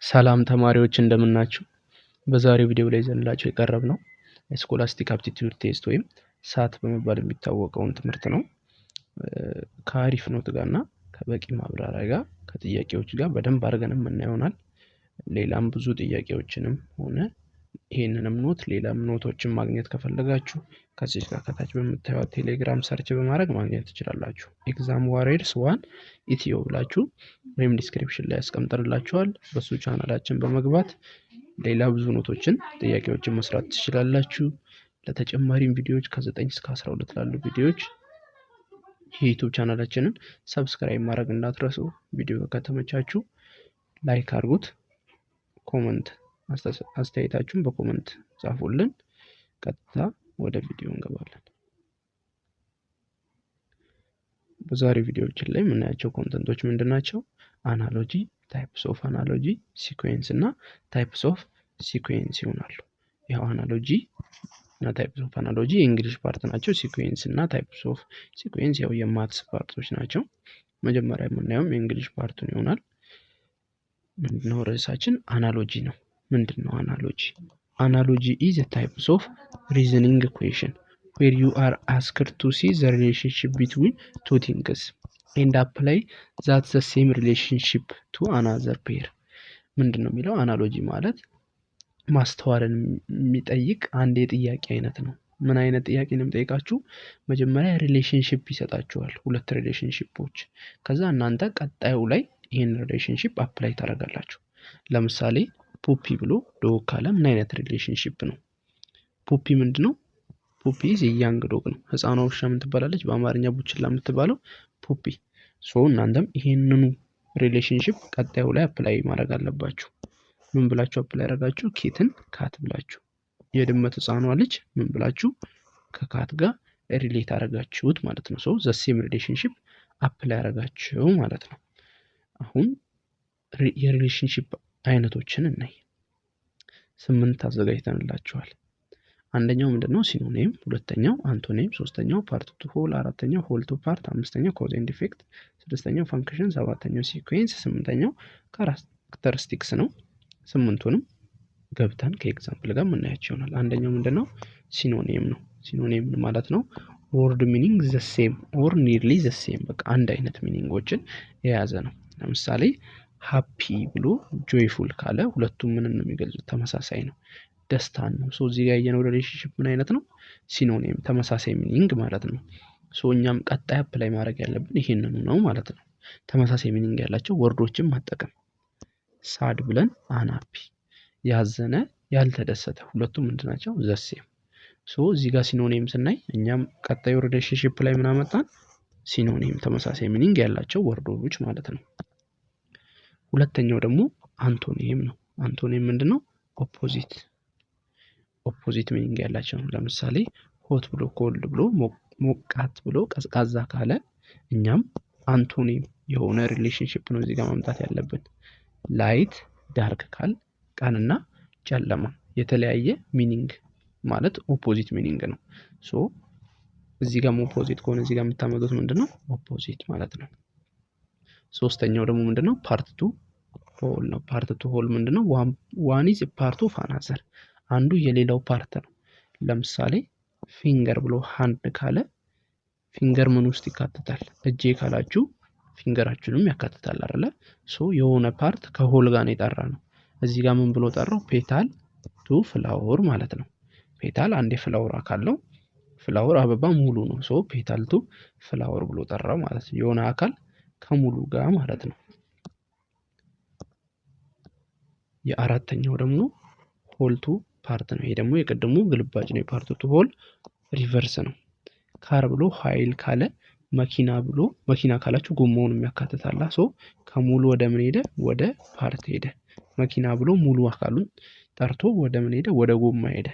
ሰላም ተማሪዎች እንደምን ናችሁ? በዛሬው ቪዲዮ ላይ ዘንላችሁ የቀረብነው ስኮላስቲክ አፕቲቲዩድ ቴስት ወይም ሳት በመባል የሚታወቀውን ትምህርት ነው። ከአሪፍ ኖት ጋርና ከበቂ ማብራሪያ ጋር ከጥያቄዎች ጋር በደንብ አድርገን የምናየው ይሆናል። ሌላም ብዙ ጥያቄዎችንም ሆነ ይሄንንም ኖት ሌላም ኖቶችን ማግኘት ከፈለጋችሁ ከዚህ ጋር ከታች በምታዩት ቴሌግራም ሰርች በማድረግ ማግኘት ትችላላችሁ። ኤግዛም ዋሪየርስ 1 ኢትዮ ብላችሁ ወይም ዲስክሪፕሽን ላይ ያስቀምጥላችኋል። በሱ ቻናላችን በመግባት ሌላ ብዙ ኖቶችን ጥያቄዎችን መስራት ትችላላችሁ። ለተጨማሪም ቪዲዮዎች ከ9 እስከ 12 ላሉ ቪዲዮዎች የዩቲዩብ ቻናላችንን ሰብስክራይብ ማድረግ እንዳትረሱ። ቪዲዮ ከተመቻችሁ ላይክ አድርጉት። ኮሜንት አስተያየታችሁን በኮሜንት ጻፉልን። ቀጥታ ወደ ቪዲዮ እንገባለን። በዛሬው ቪዲዮዎችን ላይ የምናያቸው ኮንተንቶች ምንድናቸው? አናሎጂ፣ ታይፕስ ኦፍ አናሎጂ፣ ሲኩዌንስ እና ታይፕስ ኦፍ ሲኩዌንስ ይሆናሉ። ያው አናሎጂ እና ታይፕስ ኦፍ አናሎጂ የእንግሊሽ ፓርት ናቸው። ሲኩዌንስ እና ታይፕስ ኦፍ ሲኩዌንስ ያው የማትስ ፓርቶች ናቸው። መጀመሪያ የምናየውም የእንግሊሽ ፓርቱን ይሆናል። ምንድነው ርዕሳችን? አናሎጂ ነው። ምንድነው አናሎጂ? አናሎጂ is a types of reasoning equation where you are asked to see the relationship between two things and apply that the same relationship to another pair። ምንድነው የሚለው? አናሎጂ ማለት ማስተዋልን የሚጠይቅ አንድ የጥያቄ አይነት ነው። ምን አይነት ጥያቄ ነው የሚጠይቃችሁ? መጀመሪያ ሪሌሽንሺፕ ይሰጣችኋል፣ ሁለት ሪሌሽንሺፖች። ከዛ እናንተ ቀጣዩ ላይ ይህን ሪሌሽንሺፕ አፕላይ ታደርጋላችሁ። ለምሳሌ ፑፒ ብሎ ዶግ ካለ ምን አይነት ሪሌሽንሺፕ ነው? ፑፒ ምንድነው? ፑፒ ያንግ ዶግ ነው። ህፃኗ ውሻ ምን ትባላለች? በአማርኛ ቡችላ የምትባለው ፑፒ። እናንተም ይሄንኑ ሪሌሽንሺፕ ቀጣዩ ላይ አፕላይ ማድረግ አለባችሁ። ምን ብላችሁ አፕላይ ያደርጋችሁ? ኬትን ካት ብላችሁ። የድመት ህፃኗ ልጅ ምን ብላችሁ? ከካት ጋር ሪሌት አደረጋችሁት ማለት ነው። ዘ ሴም ሪሌሽንሺፕ አፕላይ ያደረጋችሁ ማለት ነው። አሁን የሪሌሽንሺፕ አይነቶችን እናይ። 8 አዘጋጅተንላችኋል። አንደኛው ምንድነው? ሲኖኒም፣ ሁለተኛው አንቶኒም፣ ሶስተኛው ፓርት ቱ ሆል፣ አራተኛው ሆል ቱ ፓርት፣ አምስተኛው ኮዝ ኤንድ ኢፌክት፣ ስድስተኛው ፋንክሽን፣ ሰባተኛው ሲኩዌንስ፣ ስምንተኛው ካራክተሪስቲክስ ነው። ስምንቱንም ገብተን ከኤግዛምፕል ጋር የምናያቸው ይሆናል። አንደኛው ምንድነው? ሲኖኒም ነው። ሲኖኒም ማለት ነው ወርድ ሚኒንግ ዘ ሴም ኦር ኒርሊ ዘ ሴም፣ በቃ አንድ አይነት ሚኒንጎችን የያዘ ነው። ለምሳሌ ሃፒ ብሎ ጆይፉል ካለ ሁለቱም ምን ነው የሚገልጹት? ተመሳሳይ ነው፣ ደስታን ነው። እዚህ ጋር ያየነው ሪሌሽንሺፕ ምን አይነት ነው? ሲኖኒም፣ ተመሳሳይ ሚኒንግ ማለት ነው። እኛም ቀጣይ አፕላይ ማድረግ ያለብን ይሄንኑ ነው ማለት ነው። ተመሳሳይ ሚኒንግ ያላቸው ወርዶችን መጠቀም። ሳድ ብለን አንሃፒ፣ ያዘነ ያልተደሰተ፣ ሁለቱም ምንድናቸው? ዘሴም። እዚህ ጋር ሲኖኒም ስናይ እኛም ቀጣዩ ሪሌሽንሺፕ ላይ ምን አመጣን? ሲኖኒም፣ ተመሳሳይ ሚኒንግ ያላቸው ወርዶች ማለት ነው። ሁለተኛው ደግሞ አንቶኒም ነው። አንቶኒም ምንድነው? ኦፖዚት ሚኒንግ ያላቸው ነው። ለምሳሌ ሆት ብሎ ኮልድ ብሎ ሞቃት ብሎ ቀዝቃዛ ካለ እኛም አንቶኒም የሆነ ሪሌሽንሺፕ ነው እዚህ ጋር ማምጣት ያለብን። ላይት ዳርክ ካል ቀንና ጨለማ የተለያየ ሚኒንግ ማለት ኦፖዚት ሚኒንግ ነው። እዚህ ጋር ኦፖዚት ከሆነ እዚህ ጋር የምታመጡት ምንድነው? ኦፖዚት ማለት ነው። ሶስተኛው ደግሞ ምንድነው? ፓርት ቱ ሆል ነው። ፓርት ቱ ሆል ምንድነው? ዋን ኢዝ ፓርት ኦፍ አናዘር፣ አንዱ የሌላው ፓርት ነው። ለምሳሌ ፊንገር ብሎ ሃንድ ካለ ፊንገር ምን ውስጥ ይካተታል? እጄ ካላችሁ ፊንገራችሁንም ያካትታል አይደለ? የሆነ ፓርት ከሆል ጋር ነው የጠራ ነው። እዚህ ጋር ምን ብሎ ጠራው? ፔታል ቱ ፍላወር ማለት ነው። ፔታል አንድ የፍላወር አካል ነው። ፍላወር አበባ ሙሉ ነው። ፔታል ቱ ፍላወር ብሎ ጠራው ማለት ነው። የሆነ አካል ከሙሉ ጋር ማለት ነው። የአራተኛው ደግሞ ሆል ቱ ፓርት ነው። ይሄ ደግሞ የቀደሙ ግልባጭ ነው። የፓርት ቱ ሆል ሪቨርስ ነው። ካር ብሎ ኃይል ካለ መኪና ብሎ መኪና ካላችሁ ጎማውን የሚያካትታላ። ከሙሉ ወደ ምን ሄደ? ወደ ፓርት ሄደ። መኪና ብሎ ሙሉ አካሉን ጠርቶ ወደ ምን ሄደ? ወደ ጎማ ሄደ።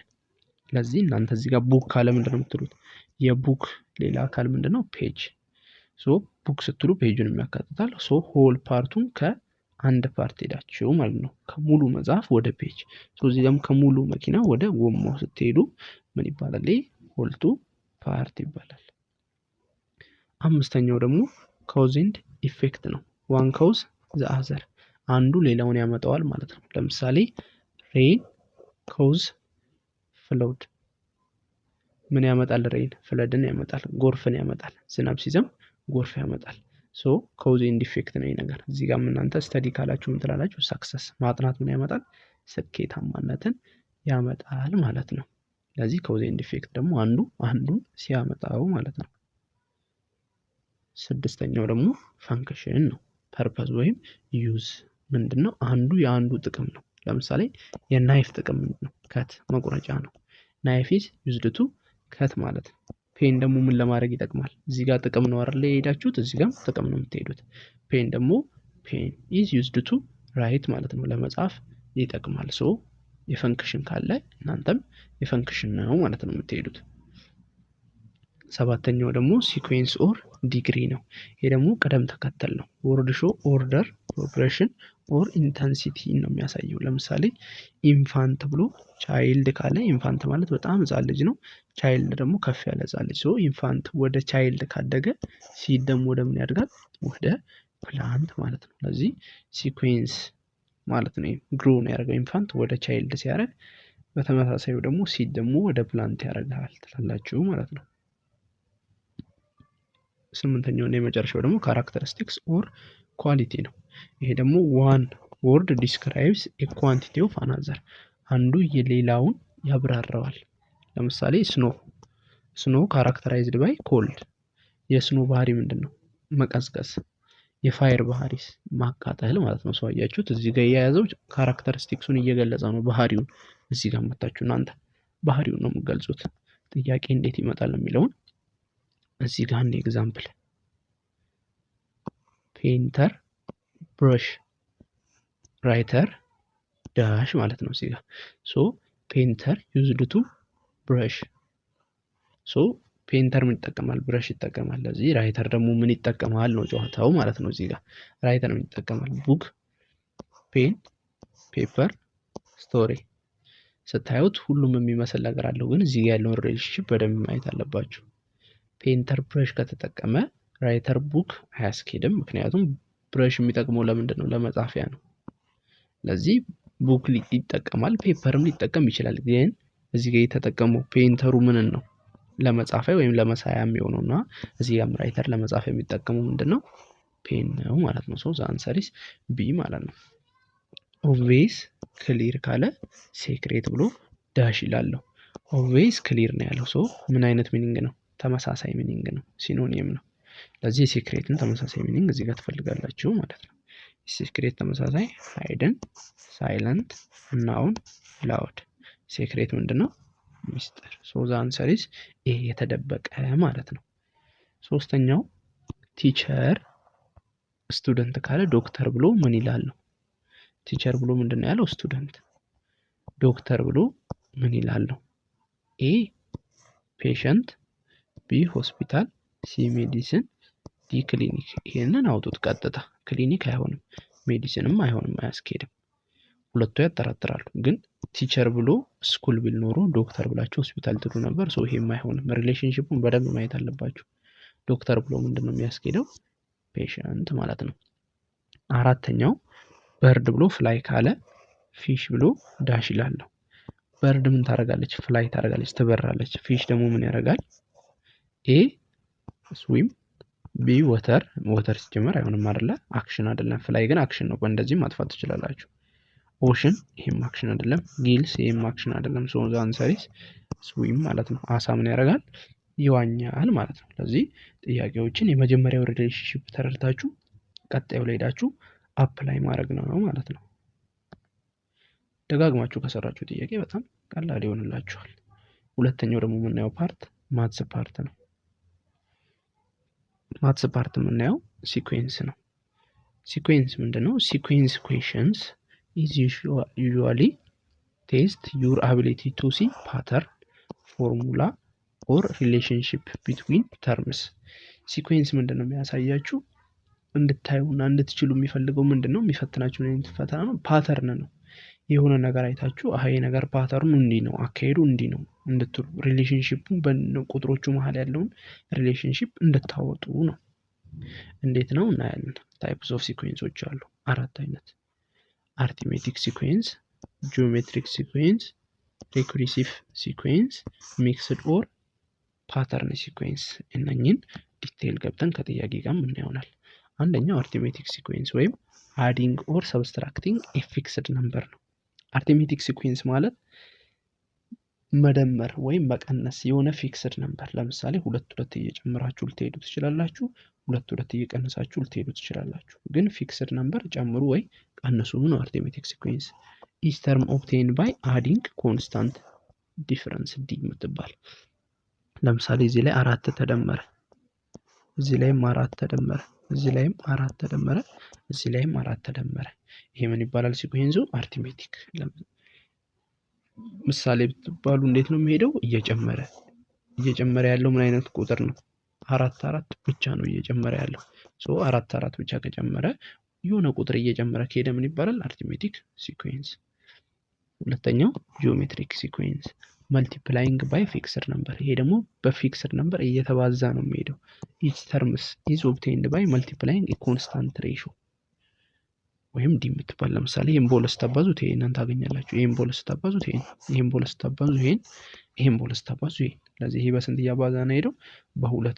ለዚህ እናንተ እዚህ ጋር ቡክ ካለ ምንድነው የምትሉት? የቡክ ሌላ አካል ምንድነው? ፔጅ። ቡክ ስትሉ ፔጁን የሚያካትታል። ሆል ፓርቱን ከአንድ ፓርት ሄዳችሁ ማለት ነው፣ ከሙሉ መጽሐፍ ወደ ፔጅ። እዚህ ጋርም ከሙሉ መኪና ወደ ጎማው ስትሄዱ ምን ይባላል? ሆል ቱ ፓርት ይባላል። አምስተኛው ደግሞ ኮዝ ኤንድ ኢፌክት ነው። ዋን ኮዝ ዘ አዘር፣ አንዱ ሌላውን ያመጣዋል ማለት ነው። ለምሳሌ ሬን ኮዝ ፍሎድ ምን ያመጣል? ሬን ፍለድን ያመጣል፣ ጎርፍን ያመጣል። ዝናብ ሲዘንብ ጎርፍ ያመጣል። ሶ ኮዝ ኤንድ ኢፌክት ነው ይሄ ነገር። እዚህ ጋር እናንተ ስተዲ ካላችሁ ምን ትላላችሁ? ሰክሰስ ማጥናት ምን ያመጣል? ስኬታማነትን ያመጣል ማለት ነው። ስለዚህ ኮዝ ኤንድ ኢፌክት ደግሞ አንዱን ሲያመጣው ማለት ነው። ስድስተኛው ደግሞ ፈንክሽን ነው። ፐርፐዝ ወይም ዩዝ ምንድነው? አንዱ የአንዱ ጥቅም ነው። ለምሳሌ የናይፍ ጥቅም ምንድነው? ከት መቁረጫ ነው። ናይፍ ኢዝ ዩዝድ ቱ ከት ማለት ነው። ፔን ደግሞ ምን ለማድረግ ይጠቅማል? እዚህ ጋር ጥቅም ነው አይደል የሄዳችሁት፣ እዚህ ጋር ጥቅም ነው የምትሄዱት። ፔን ደግሞ ፔን ኢዝ ዩዝድ ቱ ራይት ማለት ነው፣ ለመጻፍ ይጠቅማል። ሶ የፈንክሽን ካለ እናንተም የፈንክሽን ነው ማለት ነው የምትሄዱት። ሰባተኛው ደግሞ ሲኩዌንስ ኦር ዲግሪ ነው። ይሄ ደግሞ ቅደም ተከተል ነው። ወርድ ሾ ኦርደር፣ ፕሮግሬሽን ኦር ኢንተንሲቲ ነው የሚያሳየው። ለምሳሌ ኢንፋንት ብሎ ቻይልድ ካለ ኢንፋንት ማለት በጣም ህጻን ልጅ ነው። ቻይልድ ደግሞ ከፍ ያለ ህጻን ልጅ። ሶ ኢንፋንት ወደ ቻይልድ ካደገ ሲድ ደግሞ ወደ ምን ያድጋል? ወደ ፕላንት ማለት ነው። ስለዚህ ሲኩዌንስ ማለት ነው ግሮ ነው ያደርገው ኢንፋንት ወደ ቻይልድ ሲያደርግ፣ በተመሳሳዩ ደግሞ ሲድ ደግሞ ወደ ፕላንት ያደርጋል ትላላችሁ ማለት ነው። ስምንተኛው እና የመጨረሻው ደግሞ ካራክተሪስቲክስ ኦር ኳሊቲ ነው። ይሄ ደግሞ ዋን ወርድ ዲስክራይብስ ኤ ኳንቲቲ ኦፍ አናዘር፣ አንዱ የሌላውን ያብራራዋል። ለምሳሌ ስኖ ካራክተራይዝድ ባይ ኮልድ፣ የስኖ ባህሪ ምንድን ነው? መቀዝቀዝ። የፋየር ባህሪስ ማቃጠል ማለት ነው። ሰው አያችሁት እዚህ ጋር የያዘው ካራክተሪስቲክሱን እየገለጸ ነው፣ ባህሪውን። እዚህ ጋር መታችሁ እናንተ ባህሪውን ነው የምትገልጹት። ጥያቄ እንዴት ይመጣል የሚለውን እዚህ ጋር አንድ ኤግዛምፕል ፔንተር ብረሽ ራይተር ዳሽ ማለት ነው እዚህ ጋር። ሶ ፔንተር ዩዝድ ቱ ብረሽ፣ ሶ ፔንተር ምን ይጠቀማል? ብረሽ ይጠቀማል። ለዚህ ራይተር ደግሞ ምን ይጠቀማል ነው ጨዋታው ማለት ነው። እዚህ ጋር ራይተር ምን ይጠቀማል? ቡክ፣ ፔን፣ ፔፐር፣ ስቶሪ። ስታዩት ሁሉም የሚመስል ነገር አለው፣ ግን እዚህ ጋር ያለውን ሪሌሽንሺፕ በደንብ ማየት አለባችሁ። ፔንተር ብረሽ ከተጠቀመ ራይተር ቡክ አያስኬድም። ምክንያቱም ብረሽ የሚጠቅመው ለምንድን ነው? ለመጻፊያ ነው። ለዚህ ቡክ ይጠቀማል፣ ፔፐርም ሊጠቀም ይችላል። ግን እዚህ ጋር የተጠቀመው ፔንተሩ ምንን ነው? ለመጻፊያ ወይም ለመሳያ የሚሆነው እና እዚህ ጋር ራይተር ለመጻፊያ የሚጠቀመው ምንድን ነው? ፔን ነው ማለት ነው። ሶ ዘ አንሰር ኢዝ ቢ ማለት ነው። ኦብቪየስ ክሊር ካለ ሴክሬት ብሎ ዳሽ ይላለው። ኦብቪየስ ክሊር ነው ያለው። ሶ ምን አይነት ሚኒንግ ነው? ተመሳሳይ ሚኒንግ ነው፣ ሲኖኒየም ነው። ለዚህ የሴክሬትን ተመሳሳይ ሚኒንግ እዚህ ጋር ትፈልጋላችሁ ማለት ነው። ሴክሬት ተመሳሳይ ሃይደን፣ ሳይለንት፣ ናውን፣ ላውድ። ሴክሬት ምንድነው? ሚስጥር። ሶ ዘ አንሰር ኢዝ ኤ የተደበቀ ማለት ነው። ሶስተኛው ቲቸር ስቱደንት ካለ ዶክተር ብሎ ምን ይላል ነው። ቲቸር ብሎ ምንድነው ያለው? ስቱደንት። ዶክተር ብሎ ምን ይላል ነው? ኤ ፔሸንት፣ ቢ ሆስፒታል፣ ሲ ሜዲሲን፣ ዲ ክሊኒክ። ይሄንን አውጡት ቀጥታ። ክሊኒክ አይሆንም፣ ሜዲሲንም አይሆንም፣ አያስኬድም። ሁለቱ ያጠራጥራሉ። ግን ቲቸር ብሎ ስኩል ቢል ኖሮ ዶክተር ብላችሁ ሆስፒታል ትሉ ነበር። ሶ ይሄም አይሆንም። ሪሌሽንሺፑን በደንብ ማየት አለባችሁ። ዶክተር ብሎ ምንድነው የሚያስኬደው? ፔሸንት ማለት ነው። አራተኛው በርድ ብሎ ፍላይ ካለ ፊሽ ብሎ ዳሽ ይላለሁ። በርድ ምን ታደርጋለች? ፍላይ ታደርጋለች፣ ትበራለች። ፊሽ ደግሞ ምን ያደርጋል? ኤ ስዊም፣ ቢ ወተር። ወተር ሲጀመር አይሆንም አይደለ? አክሽን አይደለም። ፍላይ ግን አክሽን ነው። በእንደዚህም ማጥፋት ትችላላችሁ። ኦሽን ይሄም አክሽን አይደለም። ጊልስ ይሄም አክሽን አይደለም። ሶ ዘ አንሰር ኢዝ ስዊም ማለት ነው። አሳ ምን ያደርጋል? ይዋኛል ማለት ነው። ስለዚህ ጥያቄዎችን የመጀመሪያው ሪሌሽንሺፕ ተረድታችሁ ቀጣዩ ላይ ሄዳችሁ አፕላይ ማድረግ ነው ማለት ነው። ደጋግማችሁ ከሰራችሁ ጥያቄ በጣም ቀላል ይሆንላችኋል። ሁለተኛው ደግሞ የምናየው ፓርት ማትስ ፓርት ነው። ማትስ ፓርት የምናየው ሲኩዌንስ ነው። ሲኩዌንስ ምንድነው? ሲኩዌንስ ኩዌሽንስ is usually test your ability to see pattern, formula or relationship between terms. ሲኩዌንስ ምንድነው የሚያሳያችሁ? እንድታዩና እንድትችሉ የሚፈልገው ምንድነው? የሚፈትናችሁ ፈተና ነው። ፓተርን ነው። የሆነ ነገር አይታችሁ አሄ ነገር ፓተርኑ እንዲህ ነው፣ አካሄዱ እንዲህ ነው እንድትሉ፣ ሪሌሽንሺፑን በቁጥሮቹ መሀል ያለውን ሪሌሽንሺፕ እንድታወጡ ነው። እንዴት ነው እናያለን። ታይፕስ ኦፍ ሲኩዌንሶች አሉ፣ 4 አይነት። አርትሜቲክ ሲኩዌንስ፣ ጂኦሜትሪክ ሲኩዌንስ፣ ሪኩርሲቭ ሲኩዌንስ፣ ሚክስድ ኦር ፓተርን ሲኩዌንስ። እነኝን ዲቴይል ገብተን ከጥያቄ ጋር ምን ይሆናል። አንደኛው አርትሜቲክ ሲኩዌንስ ወይም አዲንግ ኦር ሰብስትራክቲንግ ኤ ፊክስድ ነምበር ነው። አርትሜቲክ ሲኩዌንስ ማለት መደመር ወይም መቀነስ የሆነ ፊክስድ ነምበር። ለምሳሌ 2 እየጨመራችሁ ልትሄዱ ትችላላችሁ፣ 2 እየቀነሳችሁ ልትሄዱ ትችላላችሁ። ግን ፊክስድ ነምበር ጨምሩ ወይ ቀንሱ ነው አርትሜቲክ ሲኩዌንስ። ኢዝ ተርም ኦብቴንድ ባይ አዲንግ ኮንስታንት ዲፈረንስ ዲ የምትባል። ለምሳሌ እዚህ ላይ 4 ተደመረ፣ እዚህ ላይም 4 ተደመረ፣ እዚህ ላይም 4 ተደመረ፣ እዚህ ላይም 4 ተደመረ። ይሄ ምን ይባላል? ሲኩዌንሱ አርትሜቲክ። ምሳሌ ብትባሉ እንዴት ነው የሚሄደው? እየጨመረ ያለው ምን አይነት ቁጥር ነው? 4 ብቻ ነው እየጨመረ ያለው። ሶ 4 ብቻ ከጨመረ የሆነ ቁጥር እየጨመረ ከሄደ ምን ይባላል? አርትሜቲክ ሲኩዌንስ። ሁለተኛው ጂኦሜትሪክ ሲኩዌንስ መልቲፕላይንግ ባይ ፊክስድ ነምበር። ይሄ ደግሞ በፊክስድ ነምበር እየተባዛ ነው የሚሄደው። ኢች ተርምስ ኢዝ ኦብቴንድ ባይ መልቲፕላይንግ ኤ ኮንስታንት ሬሾ ወይም ዲ የምትባል። ለምሳሌ ይሄን በሁለት ስታባዙት ይሄንን ታገኛላችሁ። ይሄን በሁለት ስታባዙት ይሄን፣ ይሄን በሁለት ስታባዙ ይሄን፣ ይሄን በሁለት ስታባዙ ይሄን። ስለዚህ ይሄ በስንት እያባዛ ነው ሄደው?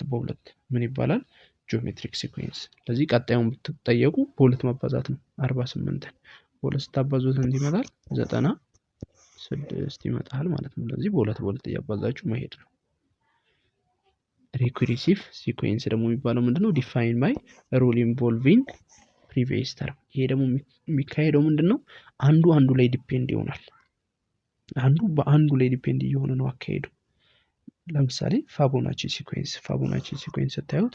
በሁለት። ምን ይባላል? ጂኦሜትሪክ ሲኩዌንስ። ስለዚህ ቀጣዩን ብትጠየቁ በሁለት ማባዛት ነው። 48 በሁለት ስታባዙት እንት ይመጣል? 96 ይመጣል ማለት ነው። ስለዚህ በሁለት እያባዛችሁ መሄድ ነው። ሪኩርሲቭ ሲኩዌንስ ደግሞ የሚባለው ምንድነው? ዲፋይን ባይ ሩል ኢንቮልቪንግ ፕሪቪየስ ተርም። ይሄ ደግሞ የሚካሄደው ምንድነው? አንዱ ላይ ዲፔንድ ይሆናል። አንዱ በአንዱ ላይ ዲፔንድ እየሆነ ነው አካሄዱ። ለምሳሌ ፋቦናቺ ሲኩዌንስ ስታዩት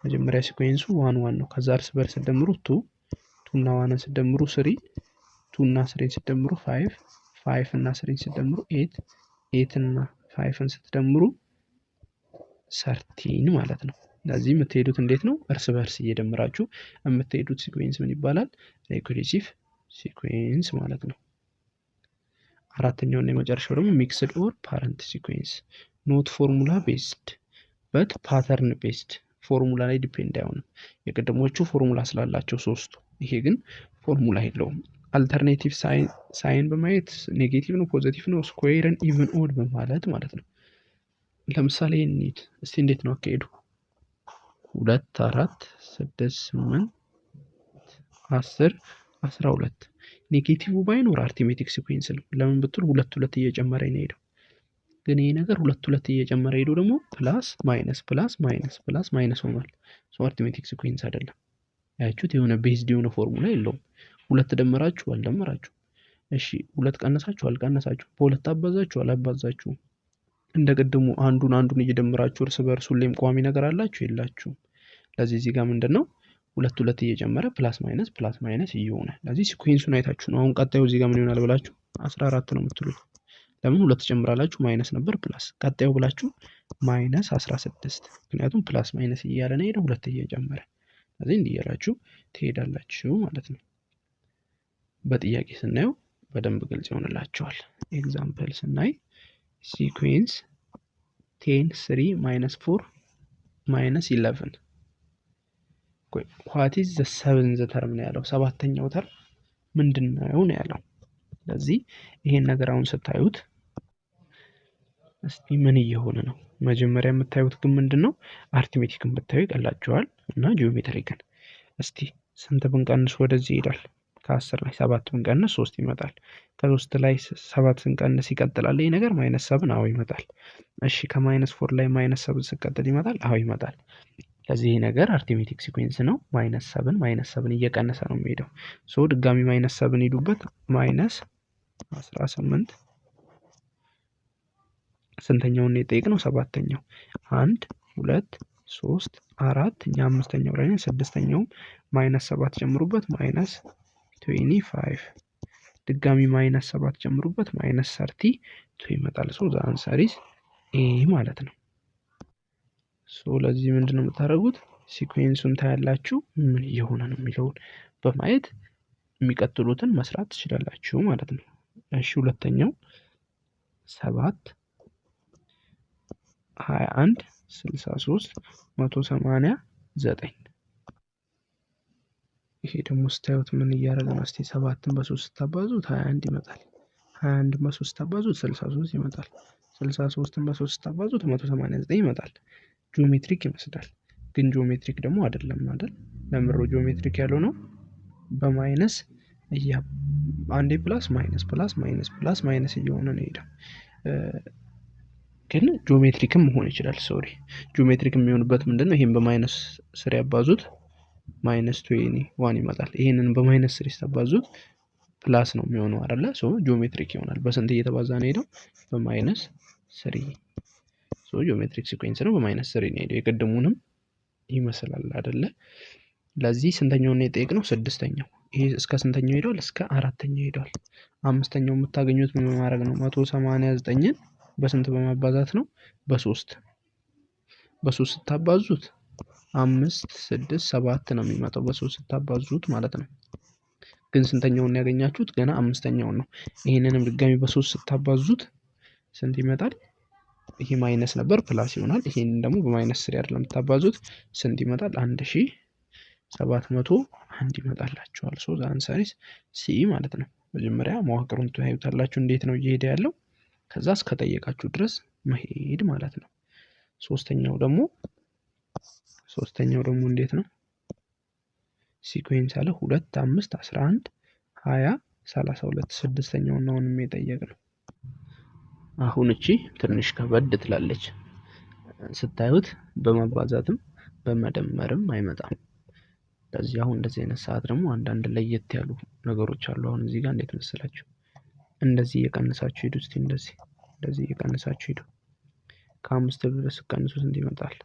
መጀመሪያ ሲኩዌንሱ 1 ነው። ከዛ እርስ በርስ ስደምሩ 2 እና 1 ስደምሩ 3 2 እና 3 ስደምሩ 5 እና 3 ስደምሩ 8 እና 5ን ስትደምሩ 13 ማለት ነው። ስለዚህ የምትሄዱት እንዴት ነው? እርስ በርስ እየደመራችሁ የምትሄዱት ሲኩዌንስ ምን ይባላል? ሪኩርሲቭ ሲኩዌንስ ማለት ነው። አራተኛው እና የመጨረሻው ደግሞ ሚክስድ ኦር ፓረንት ሲኩዌንስ ኖት ፎርሙላ ቤስድ በት ፓተርን ቤስድ። ፎርሙላ ላይ ዲፔንድ አይሆንም። የቀደሞቹ ፎርሙላ ስላላቸው ሶስቱ፣ ይሄ ግን ፎርሙላ የለውም። አልተርኔቲቭ ሳይን በማየት ኔጌቲቭ ነው ፖዚቲቭ ነው ስኩዌርን ኢቭን ኦድ በማለት ማለት ነው። ለምሳሌ እንሂድ እስቲ እንዴት ነው አካሄዱ? 2 4 6 8 10 12 ኔጌቲቭ ባይኖር አርትሜቲክ ሲኩዌንስ ነው። ለምን ብትሉ 2 እየጨመረ ነው ሄደው። ግን ይሄ ነገር 2 እየጨመረ ሄዶ ደግሞ ፕላስ ማይነስ ሆኗል። ሶ አርትሜቲክ ሲኩዌንስ አይደለም። ያያችሁት የሆነ ቤዝድ የሆነ ፎርሙላ የለውም። 2 ደመራችሁ አልደመራችሁ፣ እሺ 2 ቀነሳችሁ አልቀነሳችሁ፣ በሁለት አባዛችሁ አላባዛችሁ፣ እንደ ቅድሙ አንዱን እየደመራችሁ እርስ በርሱ ሁሌም ቋሚ ነገር አላችሁ የላችሁም። ለዚህ እዚህ ጋር ምንድነው 2 እየጨመረ ፕላስ ማይነስ እየሆነ። ለዚህ ሲኩዌንሱን አይታችሁ ነው። አሁን ቀጣዩ እዚህ ጋር ምን ይሆናል ብላችሁ 14 ነው የምትሉት። ለምን 2 ጨምራላችሁ? ማይነስ ነበር ፕላስ። ቀጣዩ ብላችሁ ማይነስ 16፣ ምክንያቱም ፕላስ ማይነስ እያለ ነው ሄደው 2 እየጨመረ። ስለዚህ እንዲህ እያላችሁ ትሄዳላችሁ ማለት ነው። በጥያቄ ስናየው በደንብ ግልጽ ይሆንላችኋል። ኤግዛምፕል ስናይ ሲኩዌንስ 10 3 -4 -11 what is the seventh term ነው ያለው። ሰባተኛው ተርም ምንድነው ነው ያለው። ስለዚህ ይሄን ነገር አሁን ስታዩት እስቲ ምን እየሆነ ነው? መጀመሪያ የምታዩት ግን ምንድነው? አርትሜቲክን ብታዩ ይቀላችኋል እና ጂኦሜትሪክን። እስቲ ስንት ብንቀንስ ወደዚህ ይሄዳል? ከ10 ላይ 7 ብንቀንስ 3 ይመጣል። ከ3 ላይ 7 ስንቀንስ ይቀጥላል ይሄ ነገር -7 አዎ ይመጣል። እሺ ከ-4 ላይ -7 ሲቀጥል ይመጣል አዎ ይመጣል። ስለዚህ ይሄ ነገር አርትሜቲክ ሲኩዌንስ ነው። -7 እየቀነሰ ነው የሚሄደው። ሶ ድጋሚ -7 ሄዱበት -18 ስንተኛውን ነው የጠየቅነው? ሰባተኛው 1 2 3 4 እኛ አምስተኛው ላይ ነን። ስድስተኛውም -7 ጨምሩበት -25 ድጋሚ -7 ጨምሩበት -32 ይመጣል። ሶ ዘ አንሰር ኢዝ ኤ ማለት ነው። ሶ ለዚህ ምንድነው የምታደርጉት? ሲኩዌንሱን ታያላችሁ ምን እየሆነ ነው የሚለውን በማየት የሚቀጥሉትን መስራት ትችላላችሁ ማለት ነው። እሺ ሁለተኛው 7 21 63 189 ይሄ ደግሞ ስታዩት ምን እያደረገ ነው? እስቲ 7ን በ3 ስታባዙት 21 ይመጣል። 21ን በ3 ስታባዙት 63 ይመጣል። 63ን በ3 ስታባዙት 189 ይመጣል። ጂኦሜትሪክ ይመስላል፣ ግን ጂኦሜትሪክ ደግሞ አይደለም አይደል? ለምሮ ጂኦሜትሪክ ያለው ነው በማይነስ አንዴ ፕላስ ማይነስ ፕላስ ማይነስ ፕላስ ማይነስ እየሆነ ነው ሄደው። ግን ጂኦሜትሪክም መሆን ይችላል። ሶሪ ጂኦሜትሪክ የሚሆንበት ምንድነው? ይሄን በማይነስ ስር ያባዙት ማይነስ 21 ይመጣል። ይሄንን በማይነስ ስር ያባዙት ፕላስ ነው የሚሆነው አይደለ? ሶ ጂኦሜትሪክ ይሆናል። በስንት እየተባዛ ነው ሄደው? በማይነስ 3። ሶ ጂኦሜትሪክ ሲኩዌንስ ነው፣ በማይነስ 3 ነው ሄደው። የቅድሙንም ይመስላል አይደለ? ለዚህ ስንተኛውን ነው የጠየቅነው? 6ኛው። ይሄ እስከ ስንተኛው ሄዷል? እስከ 4ኛው ሄዷል። 5ኛው የምታገኙት ምን ማድረግ ነው? 189ን በስንት በማባዛት ነው? በ3 በ3 ስታባዙት 5 6 7 ነው የሚመጣው፣ በ3 ስታባዙት ማለት ነው። ግን ስንተኛውን ያገኛችሁት? ገና 5ኛውን ነው። ይሄንንም ድጋሚ በ3 ስታባዙት ስንት ይመጣል? ይሄ ማይነስ ነበር ፕላስ ይሆናል። ይሄንን ደግሞ በማይነስ 3 አይደለም የምታባዙት፣ ስንት ይመጣል? 1701 ይመጣላችኋል። ሶ ዘ አንሰር ኢዝ ሲ ማለት ነው። መጀመሪያ መዋቅሩን ታዩታላችሁ እንዴት ነው እየሄደ ያለው፣ ከዛ እስከጠየቃችሁ ድረስ መሄድ ማለት ነው። ሶስተኛው ደግሞ እንዴት ነው? ሲኩዌንስ አለ 2 5 11 20 32 ስድስተኛው ነው አሁንም የጠየቅነው። አሁን እቺ ትንሽ ከበድ ትላለች ስታዩት፣ በማባዛትም በመደመርም አይመጣም። ለዚህ አሁን እንደዚህ አይነት ሰዓት ደግሞ አንዳንድ ለየት ያሉ ነገሮች አሉ። አሁን እዚህ ጋር እንዴት መሰላችሁ? እንደዚህ እየቀነሳችሁ ሂዱ። እስቲ እንደዚህ እየቀነሳችሁ ሂዱ። ከ5 ድረስ ቀንሱ ስንት ይመጣል?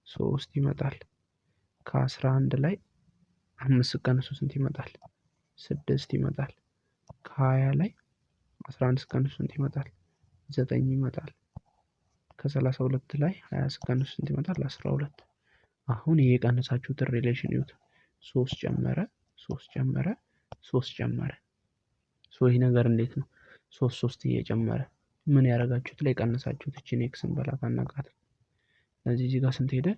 3 ይመጣል። ከ11 ላይ 5 ቀንሱ ስንት ይመጣል? 6 ይመጣል። ከ20 ላይ 11 ቀንሱ ስንት ይመጣል? 9 ይመጣል። ከ32 ላይ 20 ቀንሱ ስንት ይመጣል? 12። አሁን ይሄ የቀነሳችሁትን ሪሌሽን ይዩት። 3 ጨመረ 3 ጨመረ 3 ጨመረ። ሶ ይሄ ነገር እንዴት ነው? 3 እየጨመረ ምን ያደረጋችሁት ላይ ቀነሳችሁት? እቺን ኤክስን በላት አናቃት። ስለዚህ እዚህ ጋር ስንት ሄደ?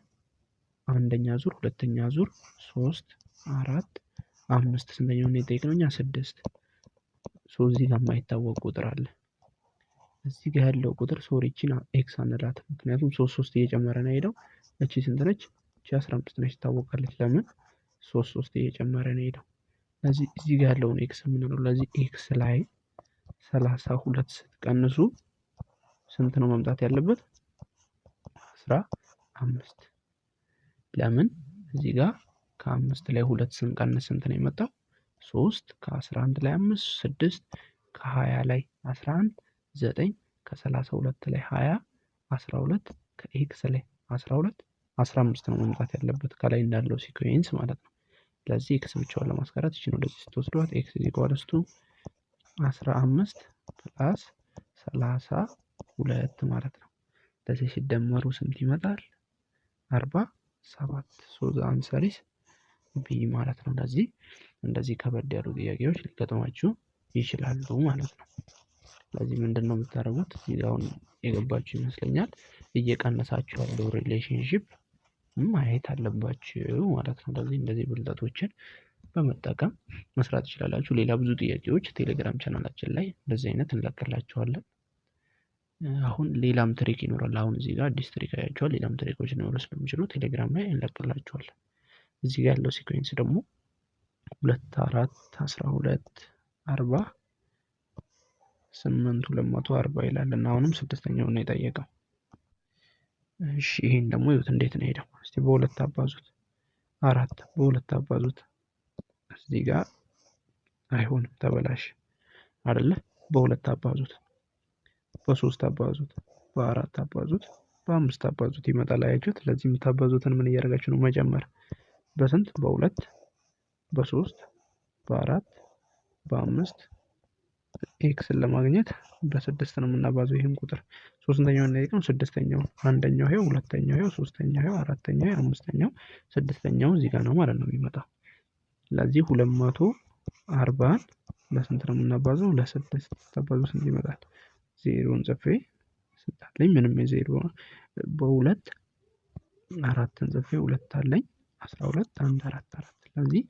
አንደኛ ዙር፣ ሁለተኛ ዙር፣ 3 4 5 ስንተኛው ነው የጠየቅነው እኛ? 6። ሶ እዚህ ጋር የማይታወቅ ቁጥር አለ። እዚህ ጋር ያለው ቁጥር ሶሪ እቺን ኤክስ አንላት፣ ምክንያቱም 3 እየጨመረ ነው ሄደው። እቺ ስንት ነች? እቺ 15 ነች ትታወቃለች። ለምን? 3 እየጨመረ ነው ሄደው። ስለዚህ እዚህ ጋር ያለውን ኤክስ የምንለው፣ ለዚህ ኤክስ ላይ 32 ስትቀንሱ ስንት ነው መምጣት ያለበት? 15። ለምን? እዚህ ጋር ከ5 ላይ 2 ስንቀንስ ስንት ነው የመጣው? 3። ከ11 ላይ 5 6 ከ20 ላይ 11 9 ከ32 ላይ 20 12 ከኤክስ ላይ 12 15 ነው መምጣት ያለበት ከላይ እንዳለው ሲኩዌንስ ማለት ነው። ስለዚህ ኤክስ ብቻውን ለማስቀረት እቺን ወደዚህ ስትወስዷት ኤክስ ኢኳልስ ቱ 15 ፕላስ 32 ማለት ነው። ለዚህ ሲደመሩ ስንት ይመጣል? 47። ሶ ዘ አንሰር ኢዝ ቢ ማለት ነው። ለዚህ እንደዚህ ከበድ ያሉ ጥያቄዎች ሊገጥሟችሁ ይችላሉ ማለት ነው። ስለዚህ ምንድን ነው የምታደርጉት? አሁን የገባችሁ ይመስለኛል። እየቀነሳችሁ ያለው ሪሌሽንሺፕ ማየት አለባችሁ ማለት ነው። ስለዚህ እንደዚህ ብልጠቶችን በመጠቀም መስራት ትችላላችሁ። ሌላ ብዙ ጥያቄዎች ቴሌግራም ቻናላችን ላይ እንደዚህ አይነት እንለቅላችኋለን። አሁን ሌላም ትሪክ ይኖራል። አሁን እዚህ ጋር አዲስ ትሪክ አያችኋል። ሌላም ትሪኮች ሊኖሩ ስለሚችሉ ቴሌግራም ላይ እንለቅላችኋለን። እዚህ ጋር ያለው ሲኩዌንስ ደግሞ 2 4 12 40 8 240 ይላል እና አሁንም ስድስተኛው ነው የጠየቀው። እሺ ይሄን ደግሞ ይሁት እንዴት ነው ሄደው? እስቲ በሁለት አባዙት። 4 በሁለት አባዙት። እዚህ ጋር አይሆንም ተበላሽ አይደለ? በሁለት አባዙት፣ በ3 አባዙት፣ በ4 አባዙት፣ በ5 አባዙት ይመጣል። አያችሁት? ስለዚህ የምታባዙትን ምን እያደረጋችሁ ነው? መጨመር። በስንት? በ2 በ3 በ4 በ5 ኤክስን ለማግኘት በ6 ነው የምናባዘው። ይህን ቁጥር ሶስተኛው እንደየቀም ስድስተኛው፣ አንደኛው ይሄው፣ ሁለተኛው ይሄው፣ ሶስተኛው ይሄው፣ አራተኛው ይሄው፣ አምስተኛው፣ ስድስተኛው እዚህ ጋር ነው ማለት ነው የሚመጣው። ስለዚህ 240 ለስንት ነው የምናባዘው? ለ6 ተባዙ ስንት ይመጣል? ዜሮን ጽፌ ስንታለኝ? ምንም የዜሮ በ2 4ን ጽፌ 2 አለኝ 12 1 4 4። ስለዚህ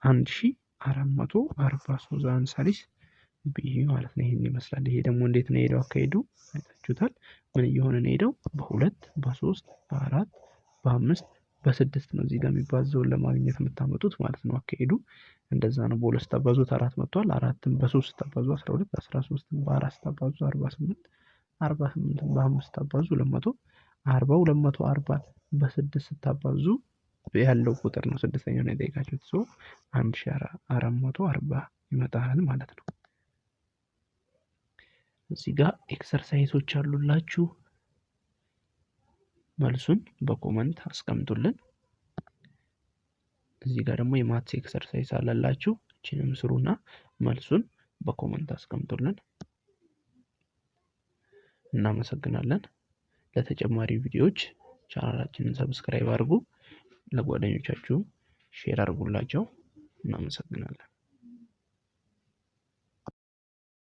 1443 አንሳሪስ ቢ ማለት ነው። ይሄን ይመስላል። ይሄ ደግሞ እንዴት ነው ሄደው አካሄዱ አይታችሁታል። ምን እየሆነ ነው ሄደው? በ2 በ3 በ4 በ5 በ6 ነው እዚህ ጋር የሚባዘውን ለማግኘት የምታመጡት ማለት ነው። አካሄዱ እንደዛ ነው። በ2 ስታባዙት 4 መጥቷል። 4ን በ3 ስታባዙ 12፣ 13ን በ4 ስታባዙ 48፣ 48ን በ5 ስታባዙ 200፣ 40፣ 240 በ6 ስታባዙ ያለው ቁጥር ነው። ስድስተኛው ነው የጠየቃችሁት። 1440 ይመጣል ማለት ነው። እዚህ ጋር ኤክሰርሳይሶች አሉላችሁ። መልሱን በኮመንት አስቀምጡልን። እዚህ ጋር ደግሞ የማትስ ኤክሰርሳይዝ አለላችሁ። እቺንም ስሩና መልሱን በኮመንት አስቀምጡልን። እናመሰግናለን። ለተጨማሪ ቪዲዮዎች ቻናላችንን ሰብስክራይብ አድርጉ። ለጓደኞቻችሁ ሼር አድርጉላቸው። እናመሰግናለን።